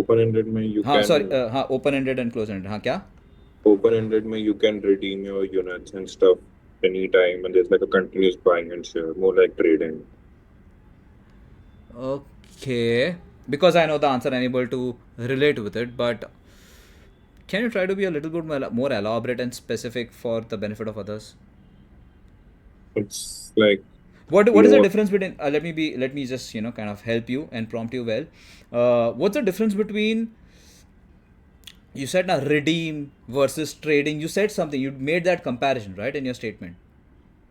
Open ended में you हाँ can sorry, हाँ open ended and close ended, हाँ क्या? open ended में you can redeem your units and stuff anytime, and there's like a continuous buying and share, more like trading. Okay, because I know the answer, I'm able to relate with it, but can you try to be a little bit more elaborate and specific for the benefit of others? It's like What is the lower. difference between? Let me just kind of help you and prompt you well. What's the difference between, you said now, redeem versus trading? You said something. You made that comparison right in your statement.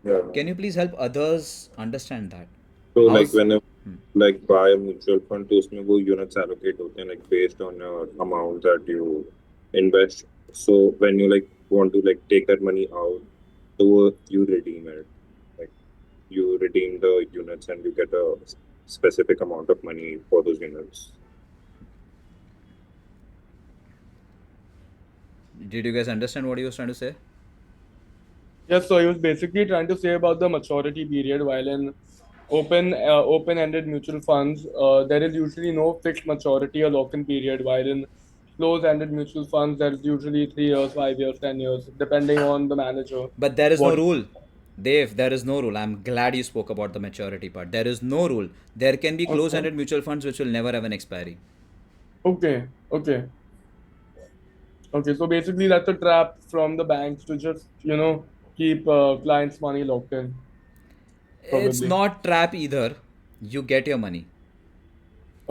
Yeah. Can you please help others understand that? So like How's when you like buy a mutual fund, तो उसमें वो units allocate होते हैं like based on your amount that you invest. So when you like want to like take that money out, so you redeem it. Like you redeem the units and you get a specific amount of money for those units. Did you guys understand what he was trying to say? Yes, so he was basically trying to say about the maturity period. While in open-ended mutual funds, there is usually no fixed maturity or lock-in period. While in closed-ended mutual funds, there is usually 3 years, 5 years, 10 years, depending on the manager. But there is no What? rule. Dave, there is no rule. I'm glad you spoke about the maturity part. There is no rule. There can be close Okay. ended mutual funds which will never have an expiry. Okay. Okay. Okay. So basically, that's a trap from the banks to just keep clients' money locked in, It's probably. not trap either. You get your money.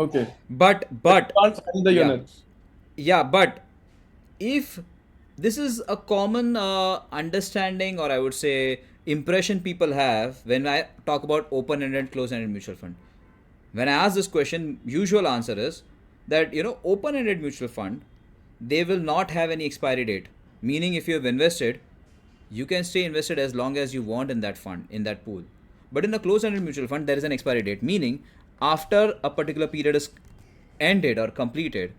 Okay. But But, you can't sell the yeah. units. Yeah, but if this is a common understanding, or I would say impression people have when I talk about open ended, close ended mutual fund. When I ask this question, usual answer is that open ended mutual fund, they will not have any expiry date. Meaning, if you have invested, you can stay invested as long as you want in that fund, in that pool. But in a closed ended mutual fund, there is an expiry date, meaning after a particular period is ended or completed,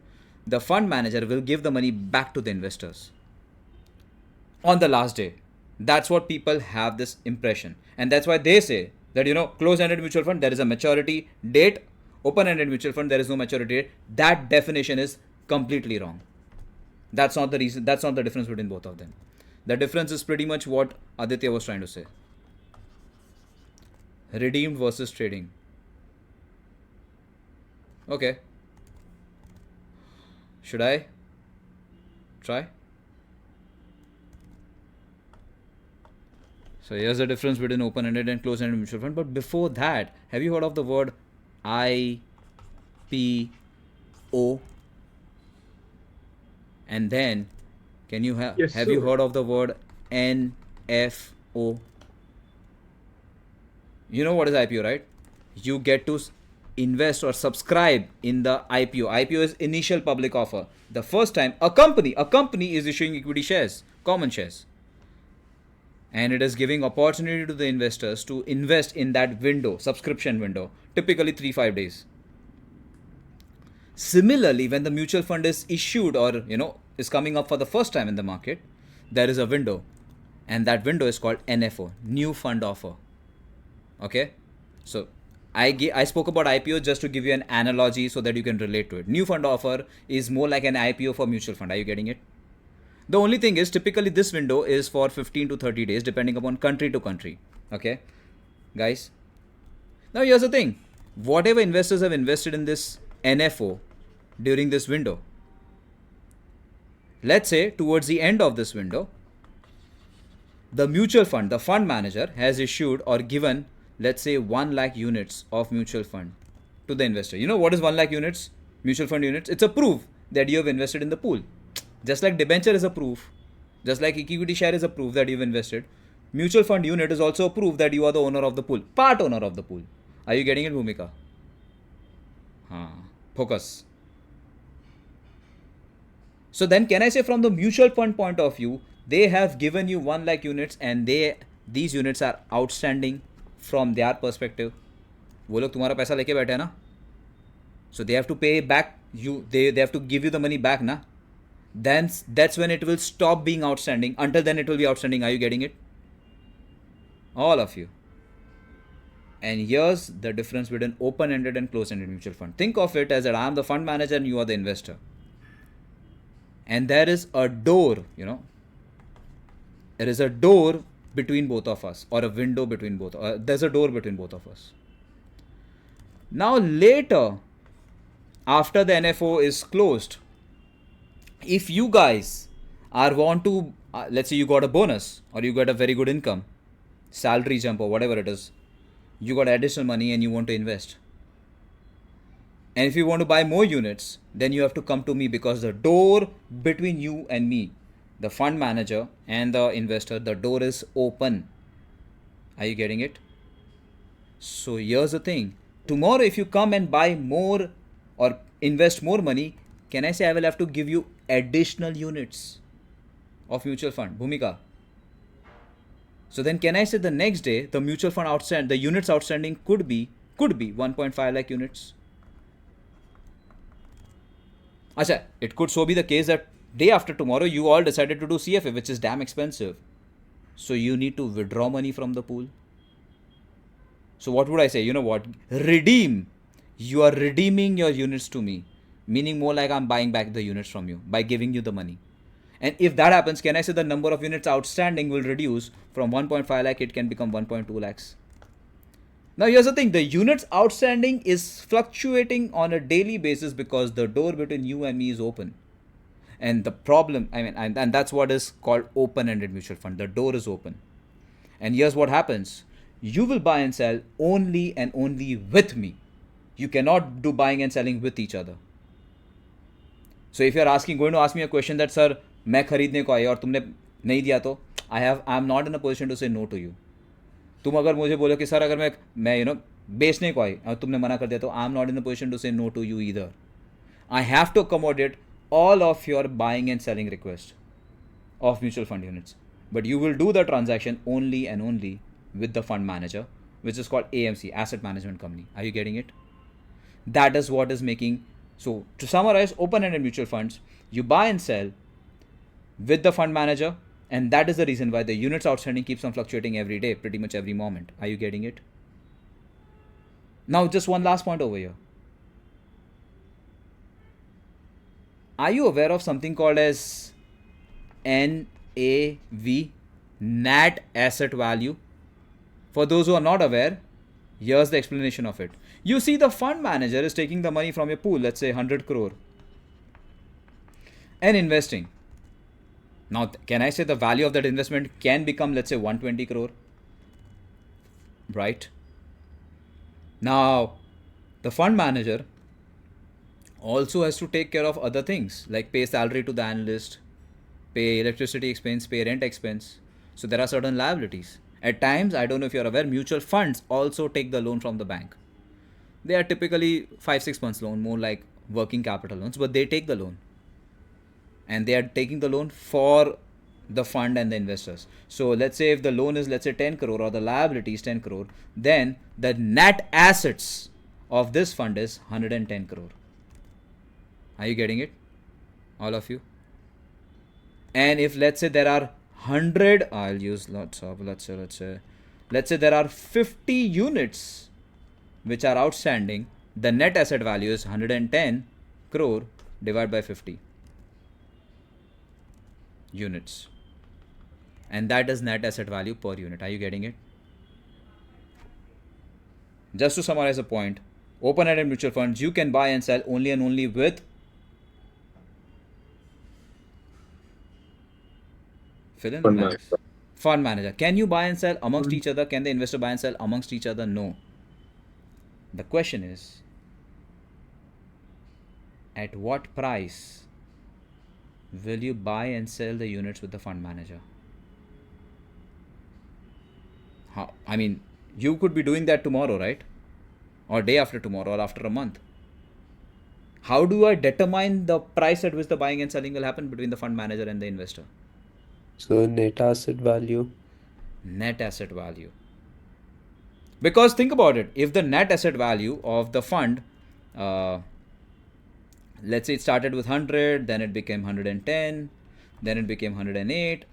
the fund manager will give the money back to the investors on the last day. That's what people have this impression. And that's why they say that, closed ended mutual fund, there is a maturity date. Open ended mutual fund, there is no maturity date. That definition is completely wrong. That's not the reason, that's not the difference between both of them. The difference is pretty much what Aditya was trying to say. Redeemed versus trading. Okay. Should I try? So here's the difference between open-ended and closed-ended mutual fund. But before that, have you heard of the word IPO? And then, can you Yes, have you sir. heard of the word NFO? You know what is IPO, right? You get to invest or subscribe in the IPO. IPO is initial public offer. The first time a company is issuing equity shares, common shares, and it is giving opportunity to the investors to invest in that window, subscription window, typically 3-5 days. Similarly, when the mutual fund is issued or is coming up for the first time in the market, there is a window, and that window is called NFO, new fund offer. Okay, so I spoke about IPO just to give you an analogy so that you can relate to it. New fund offer is more like an IPO for mutual fund. Are you getting it? The only thing is, typically this window is for 15 to 30 days depending upon country to country. Okay, guys. Now here's the thing. Whatever investors have invested in this NFO during this window, let's say towards the end of this window, the mutual fund, the fund manager has issued or given, let's say, 1 lakh units of mutual fund to the investor. You know what is 1 lakh units? Mutual fund units. It's a proof that you have invested in the pool. Just like debenture is a proof, just like equity share is a proof that you've invested, mutual fund unit is also a proof that you are the owner of the pool, part owner of the pool. Are you getting it, Bhumika? Focus. So then, can I say from the mutual fund point of view, they have given you 1 lakh units and these units are outstanding from their perspective. वो लोग तुम्हारा पैसा लेके बैठे हैं ना, so they have to pay back you, they have to give you the money back na. Then that's when it will stop being outstanding. Until then it will be outstanding. Are you getting it? All of you. And here's the difference between open-ended and closed-ended mutual fund. Think of it as that I am the fund manager and you are the investor. And there is a door, there is a door between both of us, or a window between both. There's a door between both of us. Now later, after the NFO is closed, if you guys are want to, let's say you got a bonus or you got a very good income, salary jump or whatever it is, you got additional money and you want to invest. And if you want to buy more units, then you have to come to me, because the door between you and me, the fund manager and the investor, the door is open. Are you getting it? So here's the thing. Tomorrow, if you come and buy more or invest more money, can I say I will have to give you additional units of mutual fund? Bhumika. So then can I say the next day the mutual fund outstanding, the units outstanding could be 1.5 lakh units? Acha, it could so be the case that day after tomorrow you all decided to do CFA, which is damn expensive. So you need to withdraw money from the pool. So what would I say? You know what? Redeem. You are redeeming your units to me. Meaning more like I'm buying back the units from you by giving you the money. And if that happens, can I say the number of units outstanding will reduce from 1.5 lakh, it can become 1.2 lakhs. Now here's the thing, the units outstanding is fluctuating on a daily basis because the door between you and me is open. And the problem, and that's what is called open-ended mutual fund. The door is open. And here's what happens. You will buy and sell only and only with me. You cannot do buying and selling with each other. So if you're going to ask me a question that, sir, मैं खरीदने को आई और तुमने नहीं दिया तो I am not in a position to say no to you. तुम अगर मुझे बोलो कि सर अगर मैं बेचने को आई और तुमने मना कर दिया तो I am not in a position to say no to you either. I have to accommodate all of your buying and selling request of mutual fund units, but you will do the transaction only and only with the fund manager, which is called AMC, asset management company. Are you getting it? That is what is making. So to summarize, open-ended mutual funds, you buy and sell with the fund manager, and that is the reason why the units outstanding keeps on fluctuating every day, pretty much every moment. Are you getting it? Now just one last point over here. Are you aware of something called as NAV, net asset value? For those who are not aware, here's the explanation of it. You see, the fund manager is taking the money from your pool, let's say 100 crore, and investing. Now, can I say the value of that investment can become, let's say, 120 crore? Right? Now, the fund manager also has to take care of other things like pay salary to the analyst, pay electricity expense, pay rent expense. So there are certain liabilities. At times, I don't know if you're aware, mutual funds also take the loan from the bank. They are typically 5-6 months loan, more like working capital loans, but they take the loan. And they are taking the loan for the fund and the investors. So let's say if the loan is, let's say, 10 crore or the liability is 10 crore, then the net assets of this fund is 110 crore. Are you getting it? All of you? And if let's say there are 100, I'll use lots of, let's say there are 50 units which are outstanding, the net asset value is 110 crore divided by 50 units. And that is net asset value per unit. Are you getting it? Just to summarize the point, open-ended mutual funds, you can buy and sell only and only with fill in the blanks. Fund manager. Can you buy and sell amongst each other? Can the investor buy and sell amongst each other? No. The question is, at what price will you buy and sell the units with the fund manager? How? I mean, you could be doing that tomorrow, right? Or day after tomorrow, or after a month. How do I determine the price at which the buying and selling will happen between the fund manager and the investor? So net asset value. Net asset value. Because think about it, if the net asset value of the fund, let's say it started with 100, then it became 110, then it became 108,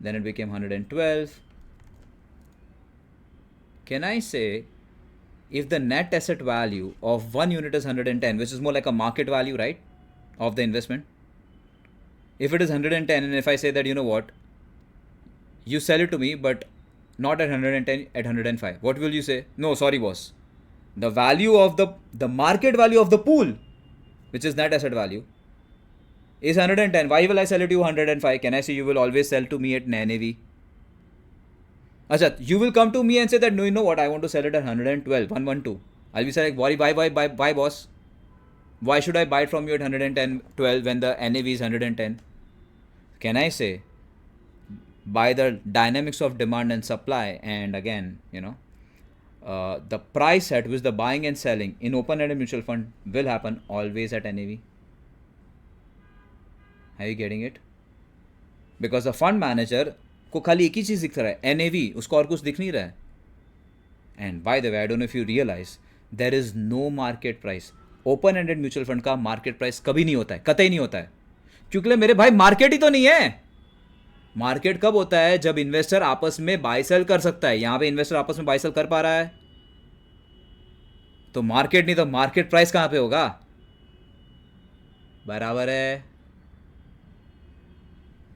then it became 112. Can I say if the net asset value of one unit is 110, which is more like a market value, right, of the investment. If it is 110, and if I say that, you know what, you sell it to me, but not at 110, at 105, what will you say? No, sorry, boss. The value of the market value of the pool, which is net asset value, is 110. Why will I sell it to you 105? Can I say you will always sell to me at NAV? Achha, you will come to me and say that, no, you know what, I want to sell it at 112, 112. I'll be saying, why, boss? Why should I buy it from you at 110, 12 when the NAV is 110? Can I say, by the dynamics of demand and supply, and again, the price at which the buying and selling in open-ended mutual fund will happen always at NAV? Are you getting it? Because the fund manager को खाली एक ही चीज़ दिख रहा है, NAV, उसको और कुछ दिख नहीं रहा है. And by the way, I don't know if you realize, there is no market price. Open ended mutual fund का मार्केट प्राइस कभी नहीं होता है, कतई नहीं होता है. क्योंकि मेरे भाई मार्केट ही तो नहीं है. मार्केट कब होता है? जब इन्वेस्टर आपस में बाय सेल कर सकता है. यहां पे इन्वेस्टर आपस में बाय सेल कर पा रहा है, तो मार्केट नहीं तो मार्केट प्राइस कहां पे होगा? बराबर है.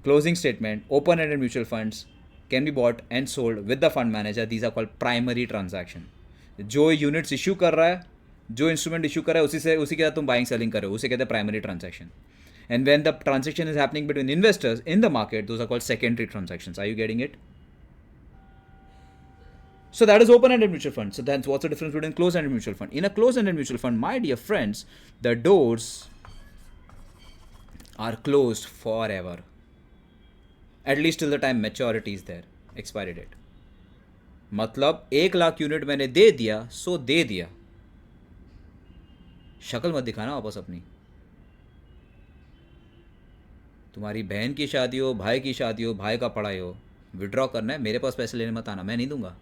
Closing statement, open ended mutual funds can be bought and sold with the fund manager. These are called primary transaction. जो यूनिट्स इश्यू कर रहा है, जो इंस्ट्रूमेंट इशू कर रहा है, उसी के साथ तुम बाइंग सेलिंग कर रहे हो, उसे कहते हैं primary transaction. And when the transaction is happening between investors in the market, those are called secondary transactions. Are you getting it? So that is open-ended mutual fund. So that's what's the difference between closed-ended mutual fund. In a closed-ended mutual fund, my dear friends, the doors are closed forever. At least till the time maturity is there, expiry date. मतलब 1,00,000 unit मैंने दे दिया, सो दे दिया. शक्ल मत दिखाना वापस अपनी. तुम्हारी बहन की शादी हो, भाई की शादी हो, भाई का पढ़ाई हो, विड्रॉ करना है, मेरे पास पैसे लेने मत आना, मैं नहीं दूंगा.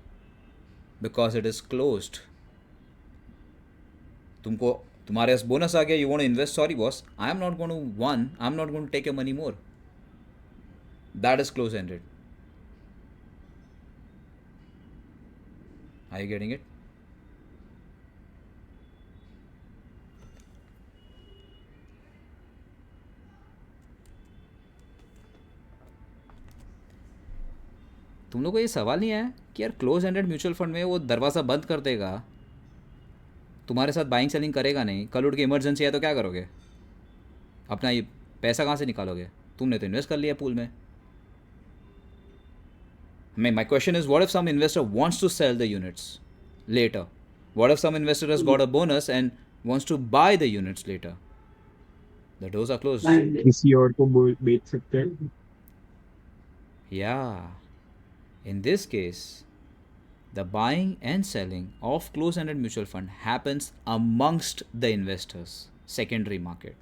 Because it is closed. तुमको तुम्हारे पास बोनस आ गया, you want to invest, sorry boss, I am not going to I am not going to take your money more. That is close ended. Are you getting it? तुम लोग को ये सवाल नहीं है कि यार क्लोज एंडेड म्यूचुअल फंड में वो दरवाज़ा बंद कर देगा, तुम्हारे साथ बाइंग सेलिंग करेगा नहीं, कल उठ के इमरजेंसी है तो क्या करोगे? अपना ये पैसा कहाँ से निकालोगे? तुमने तो इन्वेस्ट कर लिया पूल में. My question is, what if some investor wants to sell the units later? What if some investor has got a bonus and wants to buy the units later? The doors are closed. किसी और को बेच सकते हैं. Yeah. In this case, the buying and selling of closed-ended mutual fund happens amongst the investors, secondary market.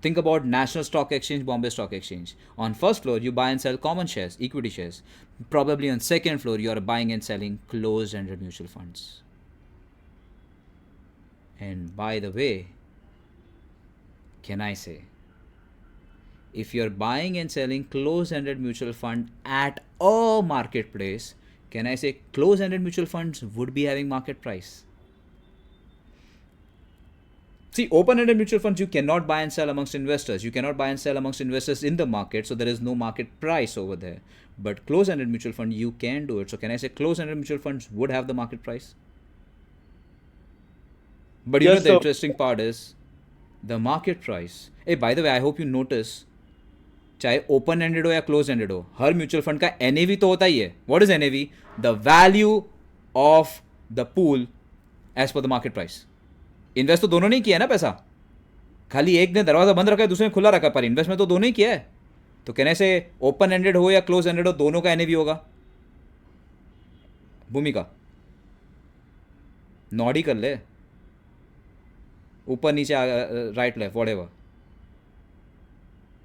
Think about National Stock Exchange, Bombay Stock Exchange. On first floor, you buy and sell common shares, equity shares. Probably on second floor, you are buying and selling closed-ended mutual funds. And by the way, can I say, if you're buying and selling closed-ended mutual fund at a marketplace, can I say closed-ended mutual funds would be having market price? See, open-ended mutual funds, you cannot buy and sell amongst investors. You cannot buy and sell amongst investors in the market, so there is no market price over there. But closed-ended mutual fund, you can do it. So can I say closed-ended mutual funds would have the market price? But you know the interesting part is the market price. Hey, by the way, I hope you notice, चाहे open ended हो या close ended हो, हर mutual fund का NAV तो होता ही है. What is NAV? The value of the pool as per the market price. Invest तो दोनों ने किया है ना पैसा, खाली एक ने दरवाजा बंद रखा है, दूसरे ने खुला रखा है, पर इन्वेस्ट में तो दोनों ही किया है. तो कहने से ओपन एंडेड हो या क्लोज एंडेड हो, दोनों का एनएवी होगा. भूमिका नॉडी कर ले, ऊपर नीचे राइट लेफ्ट व्हाटएवर.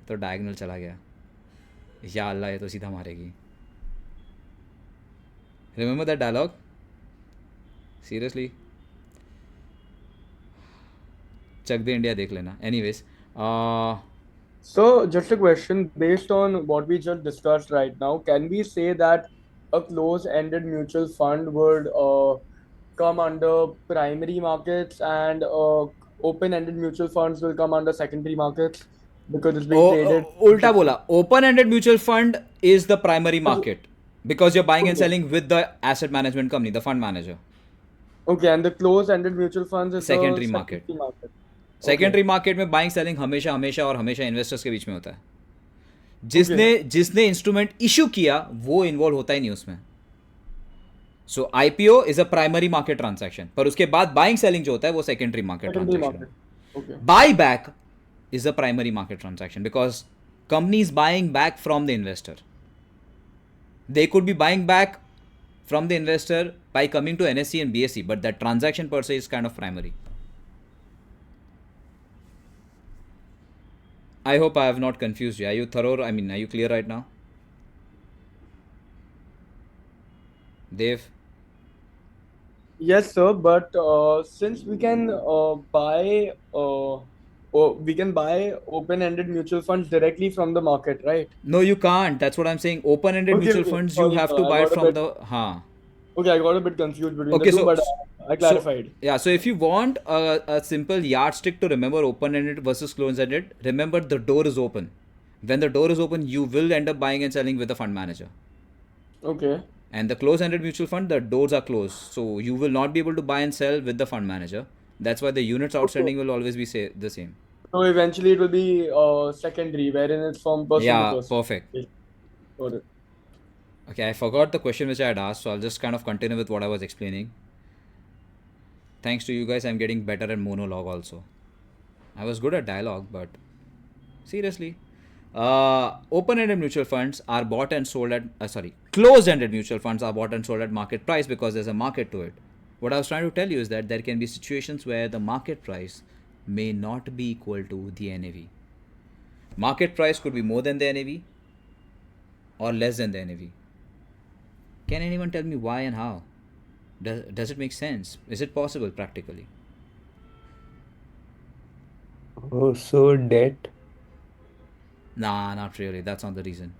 तो डायगोनल चला गया. या अल्लाह, ये तो सीधा मारेगी. Remember that dialogue? Seriously, Chak De India देख लेना. Anyways, so just a question based on what we just discussed right now, can we say that a close-ended mutual fund would come under primary markets, and open-ended mutual funds will come under secondary markets because it's being traded. उल्टा बोला, open ended mutual fund is the primary market because you're buying and Okay. selling with the asset management company, the fund manager. Okay, and the closed-ended mutual funds is the Secondary market. secondary market. Secondary market में buying selling हमेशा हमेशा और हमेशा investors के बीच में होता है. जिसने Okay. जिसने इंस्ट्रूमेंट इशू किया वो इन्वॉल्व होता ही नहीं उसमें. So IPO is a primary market transaction, पर उसके बाद बाइंग सेलिंग जो होता है वो secondary market Secondary transaction market. है. Okay. Buy back is a primary market transaction because companies buying back from the investor. They could be buying back from the investor by coming to NSE and BSE, but that transaction per se is kind of primary. I hope I have not confused you. Are you thorough? I mean, are you clear right now? Dev? Yes, sir. But since we can buy we can buy open-ended mutual funds directly from the market, right? No, you can't. That's what I'm saying. Open-ended Okay, mutual okay. funds, you Sorry, have sir. to I buy it got a from bit the... Haan. okay. I got a bit confused between the Okay, two, but I so clarified. yeah, so if you want a simple yardstick to remember open-ended versus closed-ended, remember the door is open. When the door is open, you will end up buying and selling with a fund manager. Okay. And the closed-ended mutual fund, the doors are closed, so you will not be able to buy and sell with the fund manager. That's why the units Okay. outstanding will always be the same. So eventually it will be secondary, wherein it's from person to Yeah, person. perfect. Okay. Got it. Okay, I forgot the question which I had asked, so I'll just kind of continue with what I was explaining. Thanks to you guys, I'm getting better at monologue also. I was good at dialogue, but seriously. Open-ended mutual funds are bought and sold at... closed-ended mutual funds are bought and sold at market price because there's a market to it. What I was trying to tell you is that there can be situations where the market price may not be equal to the NAV. Market price could be more than the NAV or less than the NAV. Can anyone tell me why and how? Does it make sense? Is it possible practically? Oh, so debt. Nah, not really. That's not the reason.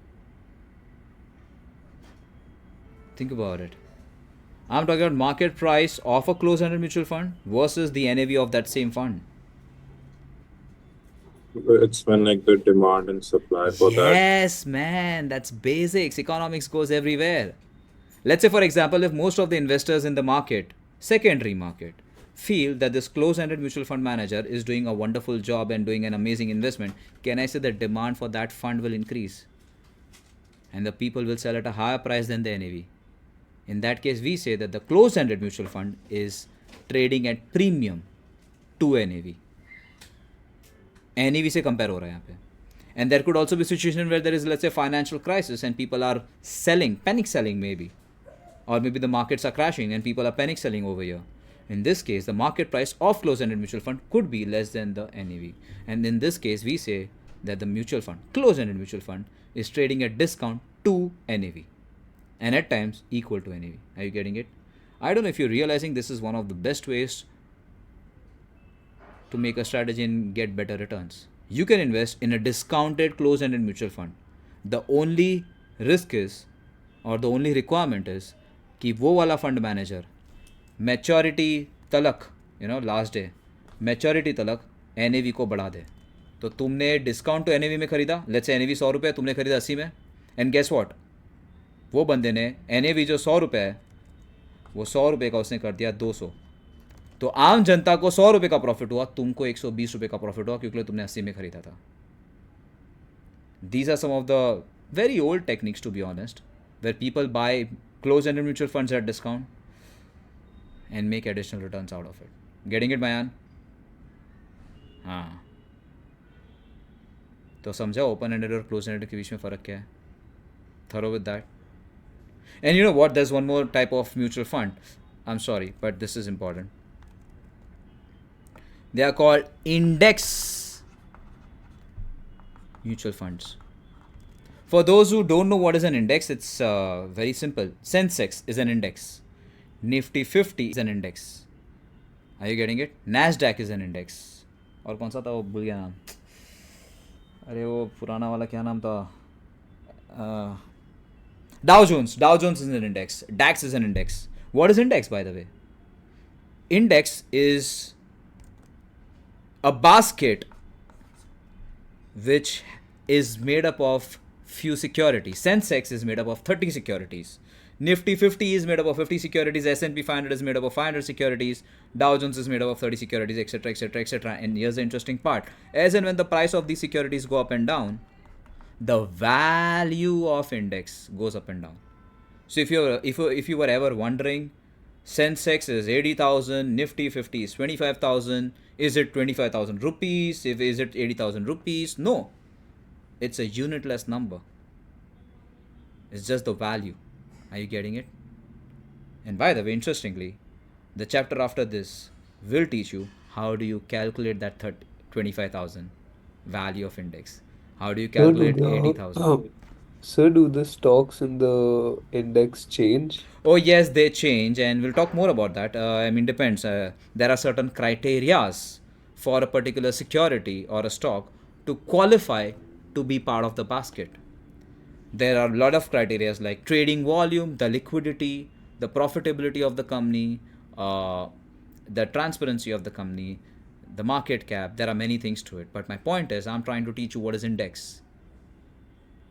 Think about it. I'm talking about market price of a closed-ended mutual fund versus the NAV of that same fund. It's when like the demand and supply for that. Yes, man. That's basics. Economics goes everywhere. Let's say, for example, if most of the investors in the market, secondary market, feel that this closed-ended mutual fund manager is doing a wonderful job and doing an amazing investment, can I say the demand for that fund will increase? And the people will sell at a higher price than the NAV. In that case, we say that the closed-ended mutual fund is trading at premium to NAV. NAV से compare हो रहा है यहाँ पे. And there could also be a situation where there is, let's say, financial crisis and people are selling, panic selling maybe. Or maybe the markets are crashing and people are panic selling over here. In this case, the market price of closed-ended mutual fund could be less than the NAV. And in this case, we say that the mutual fund, closed-ended mutual fund, is trading at discount to NAV. And at times equal to NAV. Are you getting it? I don't know if you're realizing this is one of the best ways to make a strategy and get better returns. You can invest in a discounted closed-ended mutual fund. The only risk is, or the only requirement is, कि वो वाला fund manager maturity तलक last day maturity तलक NAV को बढ़ा दे. तो तुमने discount to NAV में खरीदा, लेट्स से NAV 100 रुपये, तुमने खरीदा 80 में, एंड गेस व्हाट, वो बंदे ने NAV जो 100 रुपये है वो 100 रुपये का उसने कर दिया 200. तो आम जनता को 100 रुपये का प्रॉफिट हुआ, तुमको 120 रुपये का प्रॉफिट हुआ क्योंकि तुमने 80 में खरीदा था. These are some of the very old techniques, to be honest, where people buy closed-ended mutual funds at discount and make additional returns out of it. Getting it, Mayan? हाँ. तो समझा open-ended और closed-ended के बीच में फ़र्क क्या है? Thorough with that. And you know what? There's one more type of mutual fund. I'm sorry, but this is important. They are called index mutual funds. For those who don't know what is an index, it's very simple. Sensex is an index. Nifty 50 is an index. Are you getting it? Nasdaq is an index. और कौन सा था वो, भूल गया नाम. अरे वो पुराना वाला क्या नाम था? Dow Jones. Dow Jones is an index. DAX is an index. What is index, by the way? index is a basket which is made up of few securities. Sensex is made up of 30 securities. Nifty 50 is made up of 50 securities. S&P 500 is made up of 500 securities. Dow Jones is made up of 30 securities, etc., etc., etc. And here's the interesting part: as and when the price of these securities go up and down, the value of index goes up and down. So if you were ever wondering, Sensex is 80,000, Nifty 50 is 25,000. Is it 25,000 rupees? Is it 80,000 rupees? No, it's a unitless number. It's just the value. Are you getting it? And by the way, interestingly, the chapter after this will teach you how do you calculate that 25,000 value of index. How do you So do calculate 80,000? do the stocks in the index change? Oh yes, they change, and we'll talk more about that. Depends. There are certain criterias for a particular security or a stock to qualify to be part of the basket. There are a lot of criterias like trading volume, the liquidity, the profitability of the company, the transparency of the company, the market cap. There are many things to it. But my point is, I'm trying to teach you what is index.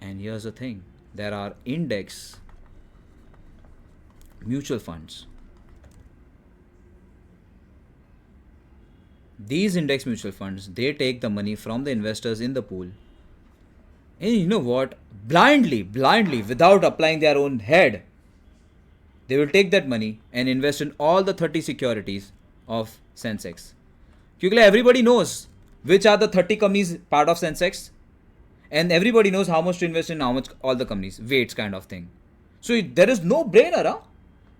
And here's the thing: there are index mutual funds. These index mutual funds, they take the money from the investors in the pool, and you know what, blindly, without applying their own head, they will take that money and invest in all the 30 securities of Sensex. Because everybody knows which are the 30 companies part of Sensex, and everybody knows how much to invest in how much all the companies, weights kind of thing. So there is no brainer, huh?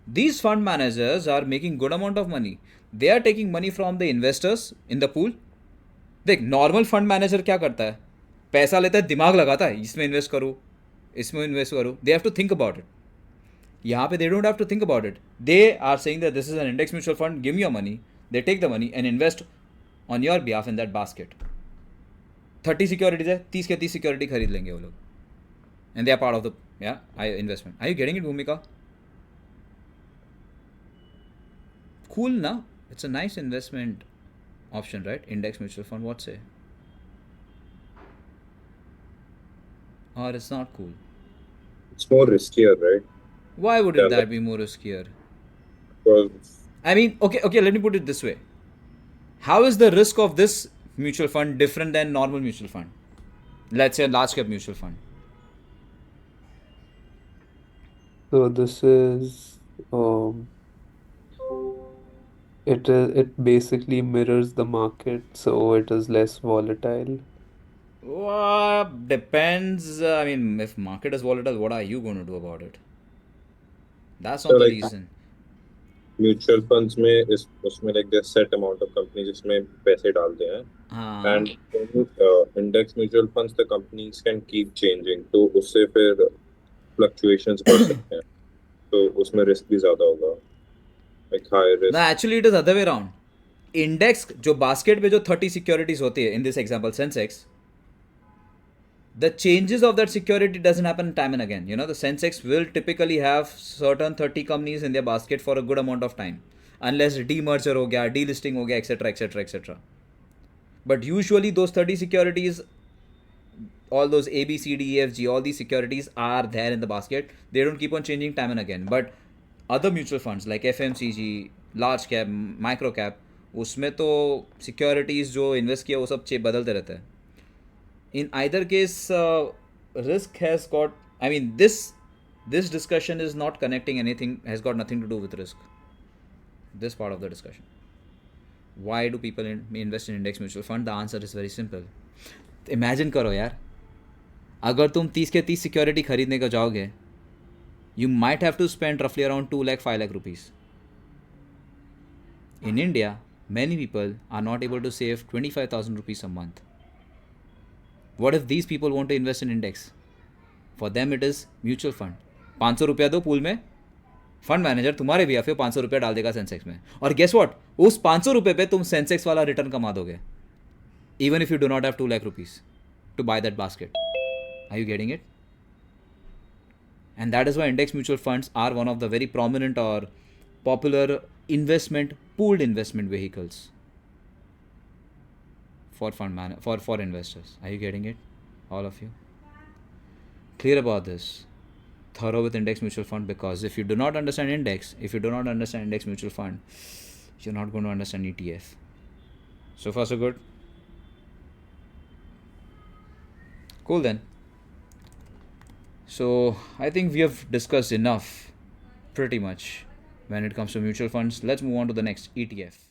These fund managers are making good amount of money. They are taking money from the investors in the pool. देख normal fund manager क्या करता है, पैसा लेता है, दिमाग लगाता है, इसमें इन्वेस्ट करो, इसमें इन्वेस्ट करो. They have to think about it. यहाँ पे they don't have to think about it. They are saying that this is an index mutual fund, give me your money. They take the money and invest on your behalf in that basket. 30 securities है, 30 के 30 security खरीद लेंगे वो लोग, and they are part of the investment. Are you getting it Bhumika? Cool, na? It's a nice investment option, right? Index mutual fund, what say? Or it's not cool? It's more riskier, right? Why would that be more riskier? Because Okay, let me put it this way. How is the risk of this mutual fund different than normal mutual fund? Let's say a large cap mutual fund. So this is it basically mirrors the market, so it is less volatile. Depends. If market is volatile, what are you going to do about it? That's So, not the like, reason. Mutual funds में इस उसमें like there set amount of company जिसमें पैसे डालते हैं, हाँ. And index mutual funds the companies can keep changing, तो उससे फिर फ्लक्चुएशंस बढ़ सकते हैं, तो उसमें रिस्क भी ज्यादा होगा, like high No, risk. actually it is other way around. Index जो बास्केट में जो 30 सिक्योरिटीज होती है, in this example Sensex, the changes of that security doesn't happen time and again. The Sensex will typically have certain 30 companies in their basket for a good amount of time, unless demerger हो गया, delisting हो गया, etc., etc., etc. But usually those 30 securities, all those A, B, C, D, E, F, G, all these securities are there in the basket. They don't keep on changing time and again. But other mutual funds like FMCG, large cap, micro cap, उसमें तो securities जो invest किया वो सब बदलते रहते हैं. In either case, risk has got, this discussion is not connecting anything, has got nothing to do with risk. This part of the discussion. Why do people invest in index mutual fund? The answer is very simple. Imagine करो यार, अगर तुम 30 के 30 security खरीदने को जाओगे, you might have to spend roughly around 2 lakh 5 lakh rupees. In India, many people are not able to save 25,000 rupees a month. What if these people want to invest in index? For them it is mutual fund. 500 रुपया दो pool में, fund manager तुम्हारे भी फिर 500 रुपया डाल देगा Sensex में, और गेस व्हाट, उस 500 रुपये पे तुम सेंसेक्स वाला रिटर्न कमा दोगे, even if you do not have 2 lakh rupees to buy that basket. Are you getting it? And that is why index mutual funds are one of the very prominent or popular investment pooled investment vehicles for for investors. Are you getting it, all of you? Clear about this? Thorough with index mutual fund, because if you do not understand index, if you do not understand index mutual fund, you're not going to understand ETF. So far so good. Cool then. So I think we have discussed enough, pretty much, when it comes to mutual funds. Let's move on to the next, ETF.